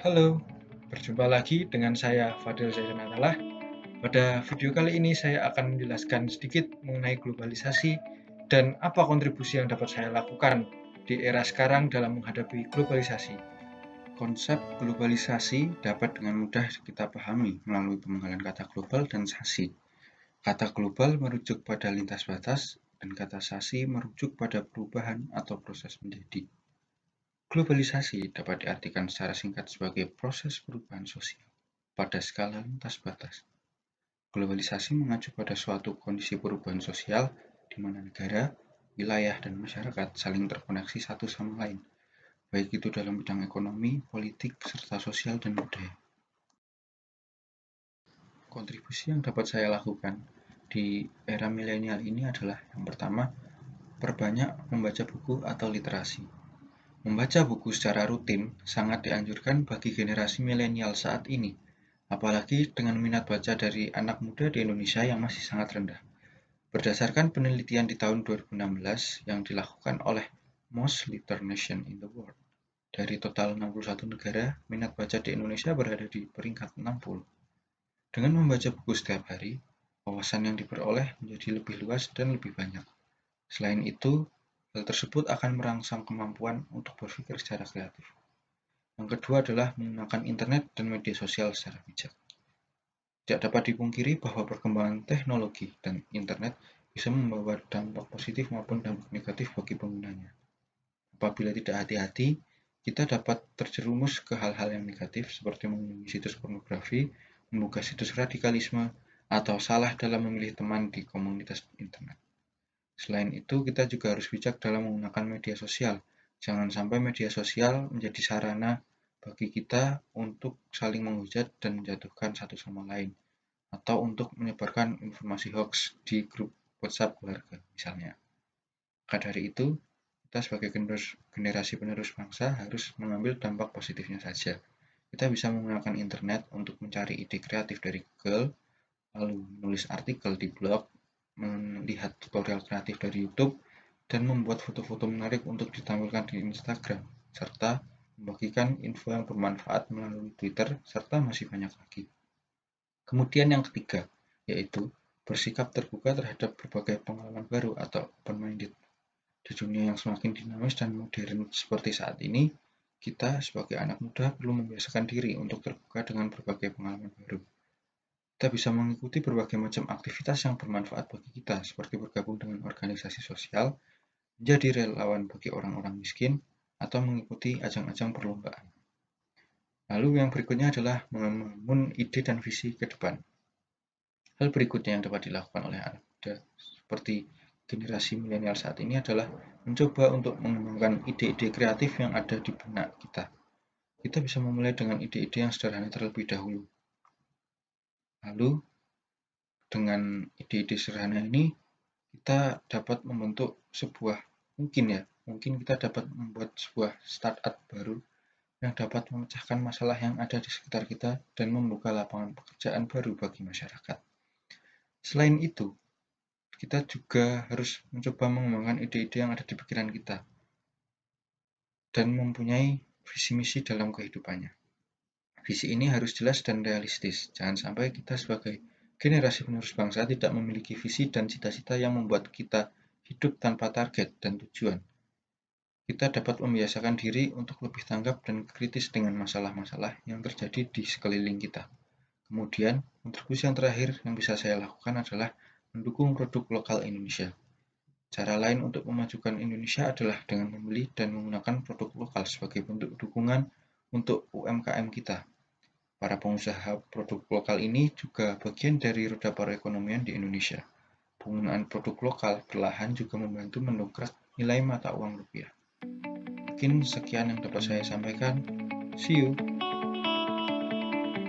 Halo, berjumpa lagi dengan saya Fadil Zaidan Atalah. Pada video kali ini saya akan menjelaskan sedikit mengenai globalisasi dan apa kontribusi yang dapat saya lakukan di era sekarang dalam menghadapi globalisasi. Konsep globalisasi dapat dengan mudah kita pahami melalui pemenggalan kata global dan sasi. Kata global merujuk pada lintas batas dan kata sasi merujuk pada perubahan atau proses menjadi. Globalisasi dapat diartikan secara singkat sebagai proses perubahan sosial pada skala lintas batas. Globalisasi mengacu pada suatu kondisi perubahan sosial di mana negara, wilayah, dan masyarakat saling terkoneksi satu sama lain, baik itu dalam bidang ekonomi, politik, serta sosial dan budaya. Kontribusi yang dapat saya lakukan di era milenial ini adalah yang pertama, perbanyak membaca buku atau literasi. Membaca buku secara rutin sangat dianjurkan bagi generasi milenial saat ini, apalagi dengan minat baca dari anak muda di Indonesia yang masih sangat rendah. Berdasarkan penelitian di tahun 2016 yang dilakukan oleh Most Literate Nation in the World, dari total 61 negara, minat baca di Indonesia berada di peringkat 60. Dengan membaca buku setiap hari, wawasan yang diperoleh menjadi lebih luas dan lebih banyak. Selain itu, hal tersebut akan merangsang kemampuan untuk berpikir secara kreatif. Yang kedua adalah menggunakan internet dan media sosial secara bijak. Tidak dapat dipungkiri bahwa perkembangan teknologi dan internet bisa membawa dampak positif maupun dampak negatif bagi penggunanya. Apabila tidak hati-hati, kita dapat terjerumus ke hal-hal yang negatif seperti mengunjungi situs pornografi, membuka situs radikalisme, atau salah dalam memilih teman di komunitas internet. Selain itu, kita juga harus bijak dalam menggunakan media sosial. Jangan sampai media sosial menjadi sarana bagi kita untuk saling menghujat dan menjatuhkan satu sama lain, atau untuk menyebarkan informasi hoax di grup WhatsApp keluarga, misalnya. Maka dari itu, kita sebagai generasi penerus bangsa harus mengambil dampak positifnya saja. Kita bisa menggunakan internet untuk mencari ide kreatif dari Google, lalu menulis artikel di blog, melihat tutorial kreatif dari YouTube, dan membuat foto-foto menarik untuk ditampilkan di Instagram, serta membagikan info yang bermanfaat melalui Twitter, serta masih banyak lagi. Kemudian yang ketiga, yaitu bersikap terbuka terhadap berbagai pengalaman baru atau open-minded. Di dunia yang semakin dinamis dan modern seperti saat ini, kita sebagai anak muda perlu membiasakan diri untuk terbuka dengan berbagai pengalaman baru. Kita bisa mengikuti berbagai macam aktivitas yang bermanfaat bagi kita, seperti bergabung dengan organisasi sosial, menjadi relawan bagi orang-orang miskin, atau mengikuti ajang-ajang perlombaan. Lalu yang berikutnya adalah membangun ide dan visi ke depan. Hal berikutnya yang dapat dilakukan oleh anak muda seperti generasi milenial saat ini adalah mencoba untuk mengembangkan ide-ide kreatif yang ada di benak kita. Kita bisa memulai dengan ide-ide yang sederhana terlebih dahulu. Lalu, dengan ide-ide sederhana ini, kita dapat membentuk mungkin kita dapat membuat sebuah startup baru yang dapat memecahkan masalah yang ada di sekitar kita dan membuka lapangan pekerjaan baru bagi masyarakat. Selain itu, kita juga harus mencoba mengembangkan ide-ide yang ada di pikiran kita dan mempunyai visi misi dalam kehidupannya. Visi ini harus jelas dan realistis. Jangan sampai kita sebagai generasi penerus bangsa tidak memiliki visi dan cita-cita yang membuat kita hidup tanpa target dan tujuan. Kita dapat membiasakan diri untuk lebih tanggap dan kritis dengan masalah-masalah yang terjadi di sekeliling kita. Kemudian, kontribusi yang terakhir yang bisa saya lakukan adalah mendukung produk lokal Indonesia. Cara lain untuk memajukan Indonesia adalah dengan membeli dan menggunakan produk lokal sebagai bentuk dukungan untuk UMKM kita. Para pengusaha produk lokal ini juga bagian dari roda perekonomian di Indonesia. Penggunaan produk lokal perlahan juga membantu mendongkrak nilai mata uang rupiah. Mungkin sekian yang dapat saya sampaikan. See you.